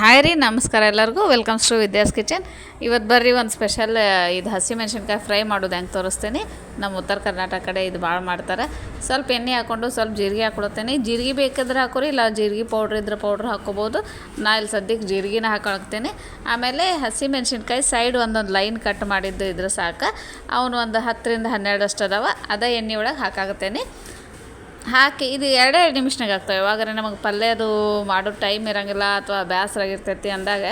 Hi ರೀ, ನಮಸ್ಕಾರ ಎಲ್ಲರಿಗೂ. Welcomes to Vidya's kitchen. ಇವತ್ತು ಬರ್ರಿ ಒಂದು ಸ್ಪೆಷಲ್ ಇದು ಹಸಿಮೆಣ್ಸಿನ್ಕಾಯಿ ಫ್ರೈ ಮಾಡೋದು ಹೆಂಗೆ ತೋರಿಸ್ತೀನಿ. ನಮ್ಮ ಉತ್ತರ ಕರ್ನಾಟಕ ಕಡೆ ಇದು ಭಾಳ ಮಾಡ್ತಾರೆ. ಸ್ವಲ್ಪ ಎಣ್ಣೆ ಹಾಕ್ಕೊಂಡು ಸ್ವಲ್ಪ ಜೀರಿಗೆ ಹಾಕ್ಕೊಳ್ತೇನೆ. ಜೀರಿಗೆ ಬೇಕಾದ್ರೆ ಹಾಕೋರಿ, ಇಲ್ಲ ಜೀರಿಗೆ ಪೌಡ್ರ್ ಇದ್ರೆ ಪೌಡ್ರ್ ಹಾಕ್ಕೋಬೋದು. ನಾ ಇಲ್ಲಿ ಸದ್ಯಕ್ಕೆ ಜೀರಿಗೆನ ಹಾಕೊಳ್ತೀನಿ. ಆಮೇಲೆ ಹಸಿಮೆಣ್ಸಿನ್ಕಾಯಿ ಸೈಡ್ ಒಂದೊಂದು ಲೈನ್ ಕಟ್ ಮಾಡಿದ್ದು ಇದ್ರೆ ಸಾಕು. ಅವನು ಒಂದು 10ರಿಂದ 12 ಅಷ್ಟು ಅದಾವ. ಅದೇ ಎಣ್ಣೆ ಒಳಗೆ ಹಾಕಾಗುತ್ತೇನೆ. ಹಾಕಿ ಇದು 2 ನಿಮಿಷನಾಗ ಆಗ್ತವೆ. ಯಾವಾಗಾರೆ ನಮಗೆ ಪಲ್ಯದು ಮಾಡೋ ಟೈಮ್ ಇರೋಂಗಿಲ್ಲ ಅಥವಾ ಬೇಸರಾಗಿರ್ತೈತಿ ಅಂದಾಗ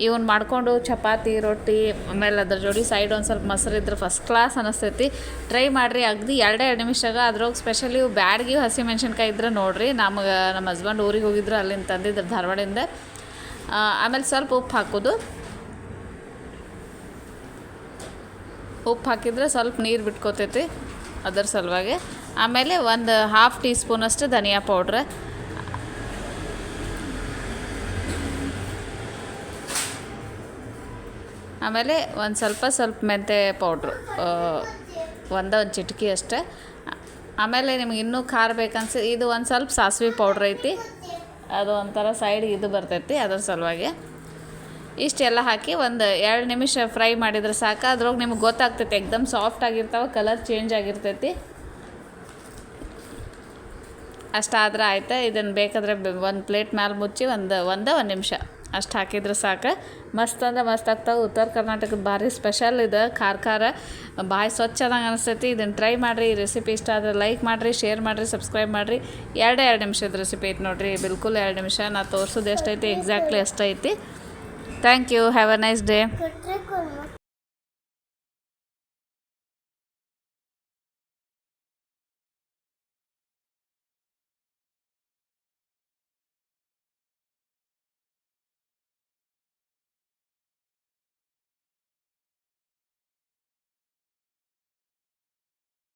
ಇವನ್ನ ಮಾಡಿಕೊಂಡು ಚಪಾತಿ ರೊಟ್ಟಿ ಆಮೇಲೆ ಅದ್ರ ಜೋಡಿ ಸೈಡ್ ಒಂದು ಸ್ವಲ್ಪ ಮೊಸರು ಇದ್ರೆ ಫಸ್ಟ್ ಕ್ಲಾಸ್ ಅನ್ನಿಸ್ತೈತಿ. ಟ್ರೈ ಮಾಡಿರಿ. ಅಗದಿ 2 ನಿಮಿಷದಾಗ ಅದ್ರೊಳಗೆ ಸ್ಪೆಷಲಿ ಇವು ಬ್ಯಾಡ್ಗೆ ಹಸಿಮೆಣ್ಸಿನ್ಕಾಯಿ ಇದ್ರೆ ನೋಡಿರಿ. ನಮ್ಮ ಹಸ್ಬೆಂಡ್ ಊರಿಗೆ ಹೋಗಿದ್ರು, ಅಲ್ಲಿಂದ ತಂದಿದ್ರು ಧಾರವಾಡಿಂದ. ಆಮೇಲೆ ಸ್ವಲ್ಪ ಉಪ್ಪು ಹಾಕೋದು. ಉಪ್ಪು ಹಾಕಿದ್ರೆ ಸ್ವಲ್ಪ ನೀರು ಬಿಟ್ಕೋತೈತಿ, ಅದರ ಸಲುವಾಗಿ. ಆಮೇಲೆ ಒಂದು 1/2 ಟೀ ಸ್ಪೂನಷ್ಟು ಧನಿಯಾ ಪೌಡ್ರ್, ಆಮೇಲೆ ಒಂದು ಸ್ವಲ್ಪ ಮೆಂತ್ಯ ಪೌಡ್ರು, ಒಂದು ಚಿಟಕಿ ಅಷ್ಟೇ. ಆಮೇಲೆ ನಿಮ್ಗೆ ಇನ್ನೂ ಖಾರ ಬೇಕನ್ಸಿ ಇದು ಒಂದು ಸ್ವಲ್ಪ ಸಾಸಿವೆ ಪೌಡ್ರ್ ಐತಿ, ಅದು ಒಂಥರ ಸೈಡ್ಗೆ ಇದು ಬರ್ತೈತಿ, ಅದರ ಸಲುವಾಗಿ. ಇಷ್ಟೆಲ್ಲ ಹಾಕಿ ಒಂದು 2 ನಿಮಿಷ ಫ್ರೈ ಮಾಡಿದ್ರೆ ಸಾಕು. ಅದ್ರೊಳಗೆ ನಿಮ್ಗೆ ಗೊತ್ತಾಗ್ತೈತಿ, ಎಕ್ದಮ್ ಸಾಫ್ಟ್ ಆಗಿರ್ತಾವೆ, ಕಲರ್ ಚೇಂಜ್ ಆಗಿರ್ತೈತಿ. ಅಷ್ಟಾದ್ರೆ ಆಯ್ತು. ಇದನ್ನು ಬೇಕಾದ್ರೆ ಒಂದು ಪ್ಲೇಟ್ ಮೇಲೆ ಮುಚ್ಚಿ ಒಂದು ನಿಮಿಷ ಅಷ್ಟು ಹಾಕಿದ್ರೆ ಸಾಕು. ಮಸ್ತ್ ಅಂದ್ರೆ ಮಸ್ತ್ ಆಗ್ತಾವೆ. ಉತ್ತರ ಕರ್ನಾಟಕದ ಭಾರಿ ಸ್ಪೆಷಲ್ ಇದು. ಖಾರ ಬಾಯಿ ಸ್ವಚ್ಛದಂಗೆ ಅನಿಸ್ತೈತಿ. ಇದನ್ನು ಟ್ರೈ ಮಾಡಿರಿ. ಈ ರೆಸಿಪಿ ಇಷ್ಟ ಆದರೆ ಲೈಕ್ ಮಾಡಿರಿ, ಶೇರ್ ಮಾಡಿರಿ, ಸಬ್ಸ್ಕ್ರೈಬ್ ಮಾಡಿರಿ. 2 ನಿಮಿಷದ ರೆಸಿಪಿ ಐತಿ ನೋಡಿರಿ, ಬಿಲ್ಕುಲ್ 2 ನಿಮಿಷ. ನಾ ತೋರಿಸೋದು ಎಷ್ಟೈತಿ ಎಕ್ಸಾಕ್ಟ್ಲಿ ಅಷ್ಟೈತಿ. Thank you. Have a nice day.